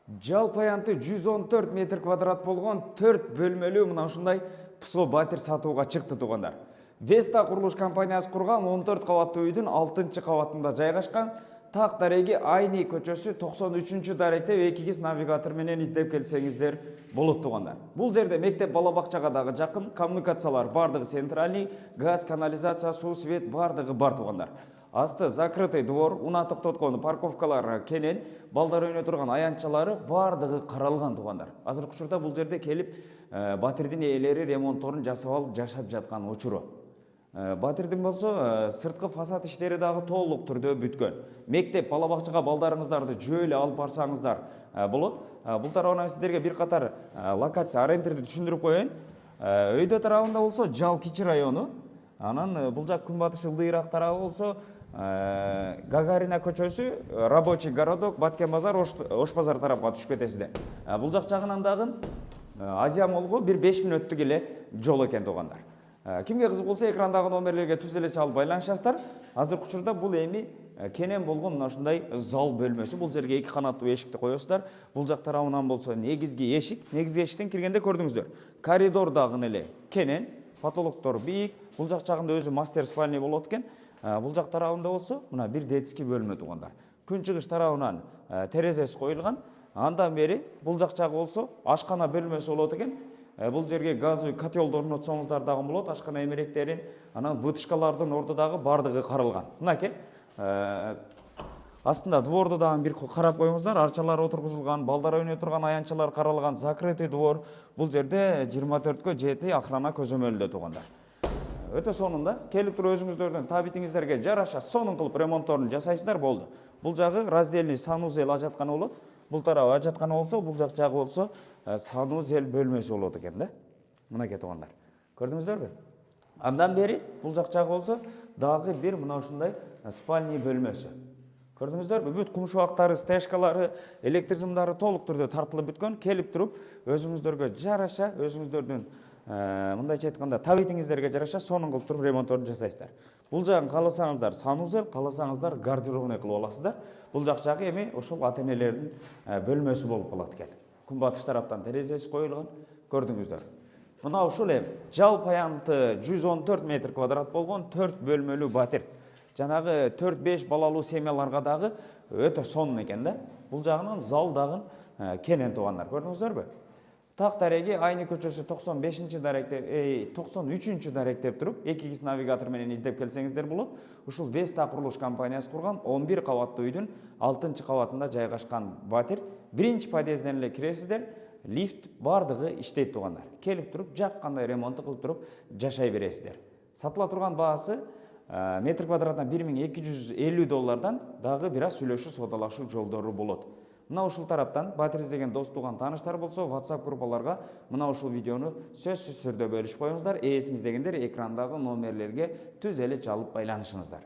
Жалпы аянты 114 метр квадрат болгон 4 бөлмөлүү мына ушундай псо батир сатууга чыкты тугандар. Веста курулуш компаниясы курган 14 кабаттуу үйдүн 6-кабатында жайгашкан. Так дареги Айни көчөсү 93-даректеп 2 навигатор менен издеп келсеңиздер болот тугандар. Бул жерде мектеп бала бакчага дагы жакын, коммуникациялар бардыгы центральный, газ, канализация, суу, свет бардыгы бар тугандар. Асты закрытый двор, уна токтоткон парковкалар кенен, балдар ойной турган аянтчалары бардыгы каралган тугандар. Азыркы учурда бул жерде келип батирдин ээлери ремонтторун жасап алып жашап жаткан учуру. Батирдин болсо сырткы фасад иштери дагы толук түрдө бүткөн. Мектеп бала бакчага балдарыңыздарды жөө эле алып барсаңыздар болот. Бул тарабынан сиздерге бир катар локация ориентирди түшүндүрүп коеюн. Өйдө тарабында болсо Жал Кичи району, анан бул жак күнбатыш ылдыйраак тарабы болсо Гагарина көчөсү, Рабочий городок, Баткен базар, Ош базар тарапка түшүп кетесиздер. Бул жак жагынан дагы Азия молго бир 5 мүнөттүк эле жол экен тугандар. Кимге кызык болсо экрандагы номерлерге түз эле чалып байланышасыздар. Азыркы учурда бул эми кенен болгон мына ушундай зал бөлмөсү. Бул жерге 2 канаттуу эшикти коесуздар. Бул жак тарабынан болсо негизги эшиктен киргенде көрдүңүздөр. Коридор дагы эле кенен, потолоктор бийик. Бул жак жагында өзү мастер спальня болот экен. Бул жак тарабында болсо мына бир детский бөлмө тугандар. Күн чыгыш тарабынан терезеси коюлган. Андан бери бул жак жагы болсо ашкана бөлмөсү болот экен. Бул жерге газовый котелду орнотсоңуздар дагы болот, ашкана эмеректерин, анан вытышкалардын орду дагы бардыгы каралган. Мынакей астында дворду дагы бир карап коюңуздар, арчалар отургузулган, балдар ойной турган аянтчалар каралган, закрытый двор. Бул жерде 24кө 7 охрана көзөмөлдө тугандар. Өтө сонунда келип туруп өзүңүздөрдүн табитиңиздерге жараша сонун кылып ремонтторун жасайсыздар болду. Бул жагы раздельный санузел ажатканы болот. Бул тарабы ажатканы болсо, бул жак жагы болсо санузел бөлмөсү болот экен да. Мынакей тугандар. Көрдүңүздөрбү? Андан бери бул жак жагы болсо дагы бир мына ушундай спальный бөлмөсү. Көрдүңүздөрбү? Бүт кумшубактары, стежкалары, электр сымдары толук түрдө тартылып бүткөн. Келип туруп өзүңүздөргө жараша, өзүңүздөрдүн мындайча айтканда табитиңиздерге жараша сонун кылып туруп ремонтторун жасайсыздар. Бул жагын кааласаңыздар санузел, кааласаңыздар гардеробный кылып аласыздар. Бул жак жагы эми ошол ата-энелердин бөлмөсү болуп калат экен. Күнбатыш тараптан терезеси коюлган, көрдүңүздөр. Мына ушул жалпы аянты 114 метр квадрат болгон 4 бөлмөлүү батир. Жанагы 4-5 балалуу семьяларга дагы өтө сонун экен да. Бул жагынан зал дагы кенен тугандар, көрдүңүздөрбү? Так дареги Айни көчөсү 93-чү даректеп туруп 2 навигатор менен издеп келсеңиздер болот. Ушул Веста курулуш компаниясы курган 11 кабаттуу үйдүн 6-кабатында жайгашкан батир. Биринчи подъезден эле киресиздер. Лифт бардыгы иштейт тугандар. Келип туруп жак кандай ремонт кылып туруп жашай бересиздер. Сатыла турган баасы метр квадратына $1250 дагы бир аз сүйлөшүү содалашуу жолдору болот. Мына ушул тараптан батир издеген дос туган тааныштар болсо WhatsApp группаларга мына ушул видеону сөзсүз түрдө бөлүшүп коюңуздар. Ээсин издегендер экрандагы номерлерге түз эле чалып байланышыңыздар.